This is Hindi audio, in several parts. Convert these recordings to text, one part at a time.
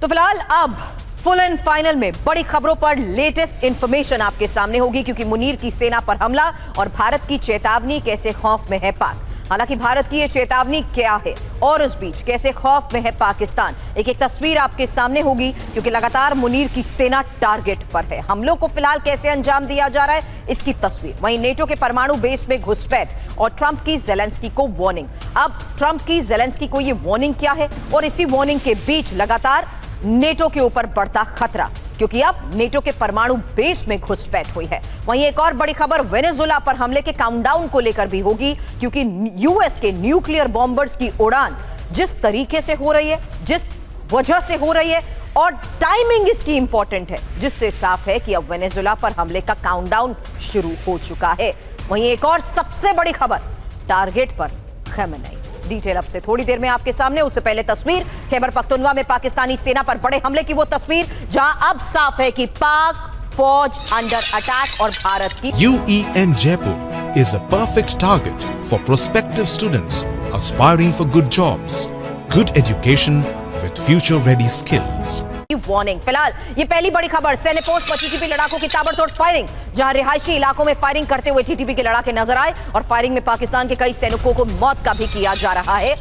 तो फिलहाल अब फुल एंड फाइनल में बड़ी खबरों पर लेटेस्ट इंफॉर्मेशन आपके सामने होगी, क्योंकि मुनीर की सेना पर हमला और भारत की चेतावनी, कैसे खौफ में है पाक। हालांकि भारत की ये चेतावनी क्या है और इस बीच कैसे खौफ में है पाकिस्तान, एक एक तस्वीर आपके सामने होगी, क्योंकि लगातार मुनीर की सेना टारगेट पर है। हमलों को फिलहाल कैसे अंजाम दिया जा रहा है, इसकी तस्वीर। वहीं नेटो के परमाणु बेस में घुसपैठ और ट्रंप की ज़ेलेंस्की को वार्निंग। अब ट्रंप की ज़ेलेंस्की को ये वार्निंग क्या है, और इसी वार्निंग के बीच लगातार नेटो के ऊपर बढ़ता खतरा, क्योंकि अब नेटो के परमाणु बेस में घुसपैठ हुई है। वहीं एक और बड़ी खबर वेनेजुएला पर हमले के काउंटडाउन को लेकर भी होगी, क्योंकि यूएस के न्यूक्लियर बॉम्बर्स की उड़ान जिस तरीके से हो रही है, जिस वजह से हो रही है, और टाइमिंग इसकी इंपॉर्टेंट है, जिससे साफ है कि अब वेनेजुएला पर हमले का काउंटडाउन शुरू हो चुका है। वहीं एक और सबसे बड़ी खबर, टारगेट पर खमेनी। डिटेल अब से थोड़ी देर में आपके सामने, उससे पहले तस्वीर खैबर पख्तूनख्वा में पाकिस्तानी सेना पर बड़े हमले की वो तस्वीर, जहां अब साफ है कि पाक फौज अंडर अटैक और भारत की। UEN Jaipur is a perfect target for prospective students aspiring for good jobs, good education with future-ready skills. Warning. फिलहाल ये पहली बड़ी खबर, सैन्य पोस्ट पर टीटीपी लड़ाकों की ताबड़तोड़ फायरिंग, जहां रिहायशी इलाकों में फायरिंग करते हुए टीटीपी के लड़ाके नजर आए और फायरिंग में पाकिस्तान के कई सैनिकों को मौत का भी किया जा रहा है।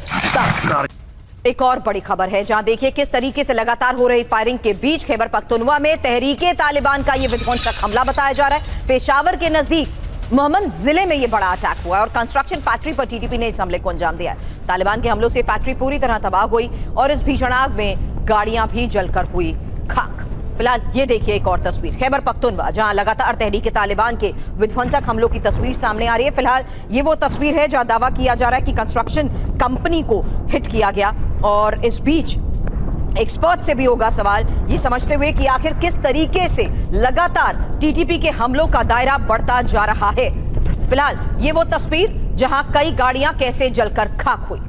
एक और बड़ी खबर है, जहां देखिए किस तरीके से लगातार हो रही फायरिंग के बीच खैबर पख्तूनख्वा में तहरीके तालिबान का यह विध्वंसक हमला बताया जा रहा है। पेशावर के नजदीक मोहम्मद जिले में यह बड़ा अटैक हुआ है और कंस्ट्रक्शन फैक्ट्री पर टीटीपी ने इस हमले को अंजाम दिया है। तालिबान के हमलों से फैक्ट्री पूरी तरह तबाह हुई और इस भीषण आग में गाड़ियां भी जलकर हुई खाक। फिलहाल ये देखिए एक और तस्वीर, खैबर पख्तूनख्वा, जहां लगातार तहरीके तालिबान के विध्वंसक हमलों की तस्वीर सामने आ रही है। फिलहाल ये वो तस्वीर है जहां दावा किया जा रहा है कि कंस्ट्रक्शन कंपनी को हिट किया गया, और इस बीच एक्सपर्ट से भी होगा सवाल ये समझते हुए कि आखिर किस तरीके से लगातार टीटीपी के हमलों का दायरा बढ़ता जा रहा है। फिलहाल ये वो तस्वीर जहां कई गाड़ियां कैसे जलकर खाक हुई।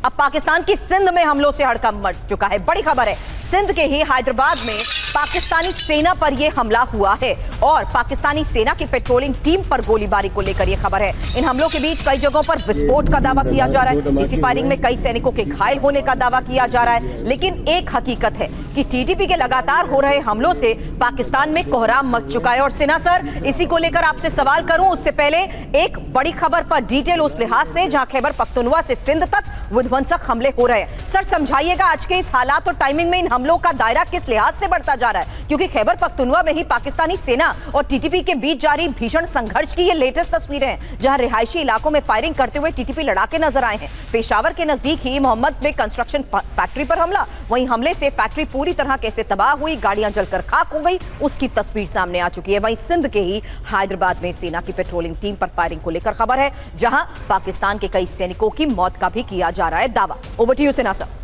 अब पाकिस्तान की सिंध में हमलों से हड़कंप मच चुका है। बड़ी खबर है, सिंध के ही हैदराबाद में पाकिस्तानी सेना पर यह हमला हुआ है और पाकिस्तानी सेना की पेट्रोलिंग टीम पर गोलीबारी को लेकर यह खबर है। इन हमलों के बीच कई जगहों पर विस्फोट का दावा किया जा रहा है। इसी फायरिंग में कई सैनिकों के घायल होने का दावा किया जा रहा है। लेकिन एक हकीकत है कि टीटीपी के लगातार हो रहे हमलों से पाकिस्तान में कोहराम मच चुका है। और सिन्हा सर, इसी को लेकर आपसे सवाल करूं उससे पहले एक बड़ी खबर पर डिटेल उस लिहाज से जहां खैबर पख्तूनख्वा से सिंध तक विध्वंसक हमले हो रहे हैं। सर समझाइएगा आज के इस हालात और टाइमिंग में इन हमलों का दायरा किस लिहाज से बढ़ता जा रहा है, क्योंकि खैबर पख्तूनख्वा में ही पाकिस्तानी सेना और टीटीपी के बीच जारी भीषण संघर्ष की ये लेटेस्ट तस्वीरें हैं, जहां रिहायशी इलाकों में फायरिंग करते हुए टीटीपी लड़ाके नजर आए हैं। पेशावर के नजदीक ही मोहम्मद में कंस्ट्रक्शन फैक्ट्री पर हमला, वहीं हमले से फैक्ट्री पूरी तरह कैसे तबाह हुई, गाड़ियां जलकर खाक हो गई, उसकी तस्वीर सामने आ चुकी है। वहीं सिंध के ही हैदराबाद में सेना की पेट्रोलिंग टीम पर फायरिंग को लेकर खबर है, जहां पाकिस्तान के कई सैनिकों की मौत का भी किया जा रहा है दावा। Over to you Sinha sir.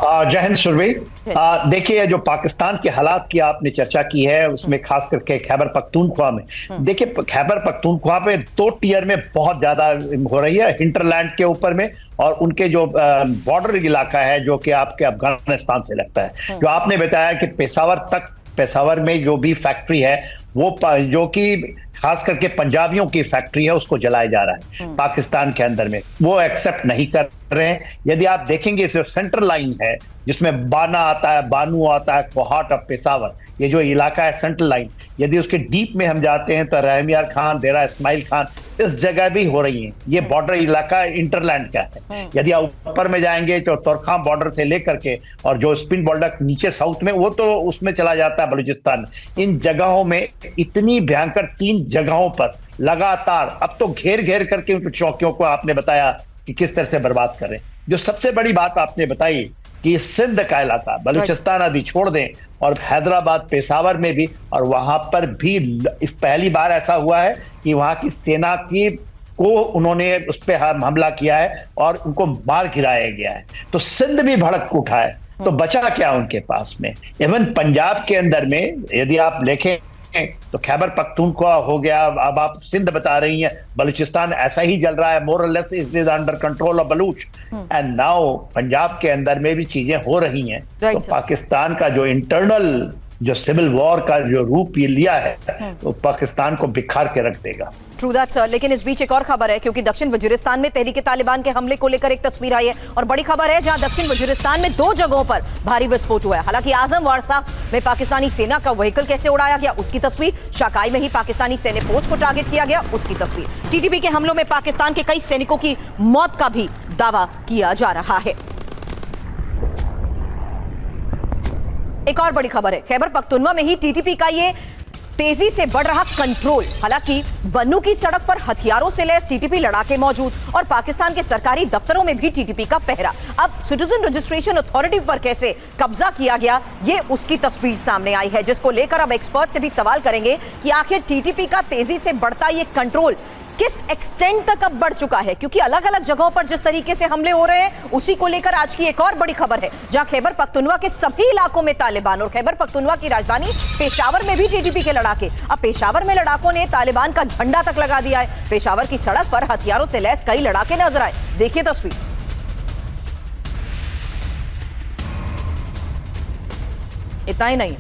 जय हिंद सुरभि। देखिए, जो पाकिस्तान के हालात की आपने चर्चा की है, उसमें खास करके खैबर पख्तूनख्वा में, देखिए खैबर पख्तूनख्वा पे 2 टियर में बहुत ज्यादा हो रही है, हिंटरलैंड के ऊपर में और उनके जो बॉर्डर इलाका है जो कि आपके अफगानिस्तान से लगता है। जो आपने बताया कि पेशावर में जो भी फैक्ट्री है वो जो कि खास करके पंजाबियों की फैक्ट्री है, उसको जलाया जा रहा है पाकिस्तान के अंदर में, वो एक्सेप्ट नहीं कर रहे हैं। यदि आप देखेंगे सिर्फ सेंट्रल लाइन है जिसमें बाना आता है, बानू आता है, कोहाट ऑफ पेशावर, ये जो इलाका है सेंट्रल लाइन, यदि उसके डीप में हम जाते हैं तो रहमियार खान, डेरा इस्माइल खान, इस जगह भी हो रही है। ये बॉर्डर इलाका इंटरलैंड का है। यदि आप ऊपर में जाएंगे तो तोरखाम बॉर्डर से लेकर के और जो स्पिन बॉर्डर नीचे साउथ में, वो तो उसमें चला जाता है बलूचिस्तान। इन जगहों में इतनी भयंकर 3 जगहों पर लगातार अब तो घेर घेर करके उन चौकियों को आपने बताया कि किस तरह से बर्बाद करें। जो सबसे बड़ी बात आपने बताई कि सिंध का इलाका, बलूचिस्तान आदि छोड़ दें, और हैदराबाद पेशावर में भी, और वहां पर भी पहली बार ऐसा हुआ है कि वहां की सेना को उन्होंने उस पर हमला किया है और उनको मार गिराया गया है। तो सिंध भी भड़क उठा है, तो बचा क्या उनके पास में। इवन पंजाब के अंदर में यदि आप देखें तो खैबर पख्तूनख्वा हो गया, अब आप सिंध बता रही हैं, बलूचिस्तान ऐसा ही जल रहा है, मोर और less is under control of Baloch. And now Punjab के अंदर में भी चीजें हो रही हैं। तो पाकिस्तान का जो इंटरनल जो सिविल वॉर का जो रूप ये लिया है वो पाकिस्तान को बिखार के रख देगा। True that sir. लेकिन इस बीच एक और खबर है, क्योंकि दक्षिण वजीरिस्तान में तहरीके तालिबान के हमले को लेकर एक तस्वीर आई है और बड़ी खबर है, जहां दक्षिण वजीरिस्तान में 2 जगहों पर भारी विस्फोट हुआ है। हालांकि आजम वारसा में पाकिस्तानी सेना का व्हीकल कैसे उड़ाया गया उसकी तस्वीर, शाकाई में ही पाकिस्तानी सैन्य पोस्ट को टारगेट किया गया उसकी तस्वीर, टीटीपी के हमलों में पाकिस्तान के कई सैनिकों की मौत का भी दावा किया जा रहा है। एक और बड़ी खबर है, खैबर पख्तूनवा में ही टीटीपी का ये तेजी से बढ़ रहा कंट्रोल। हालांकि बन्नू की सड़क पर हथियारों से लैस टीटीपी लड़ाके मौजूद और पाकिस्तान के सरकारी दफ्तरों में भी टीटीपी का पहरा। अब सिटीजन रजिस्ट्रेशन अथॉरिटी पर कैसे कब्जा किया गया, ये उसकी तस्वीर सामने आई है, जिसको लेकर अब एक्सपर्ट से भी सवाल करेंगे कि आखिर टीटीपी का तेजी से बढ़ता ये कंट्रोल किस एक्सटेंट तक अब बढ़ चुका है, क्योंकि अलग अलग जगहों पर जिस तरीके से हमले हो रहे हैं उसी को लेकर आज की एक और बड़ी खबर है, जहां खैबर पख्तूनवा के सभी इलाकों में तालिबान और खैबर पख्तूनवा की राजधानी पेशावर में भी टीटीपी के लड़ाके। अब पेशावर में लड़ाकों ने तालिबान का झंडा तक लगा दिया है। पेशावर की सड़क पर हथियारों से लैस कई लड़ाके नजर आए, देखिए तस्वीर। इतना ही नहीं,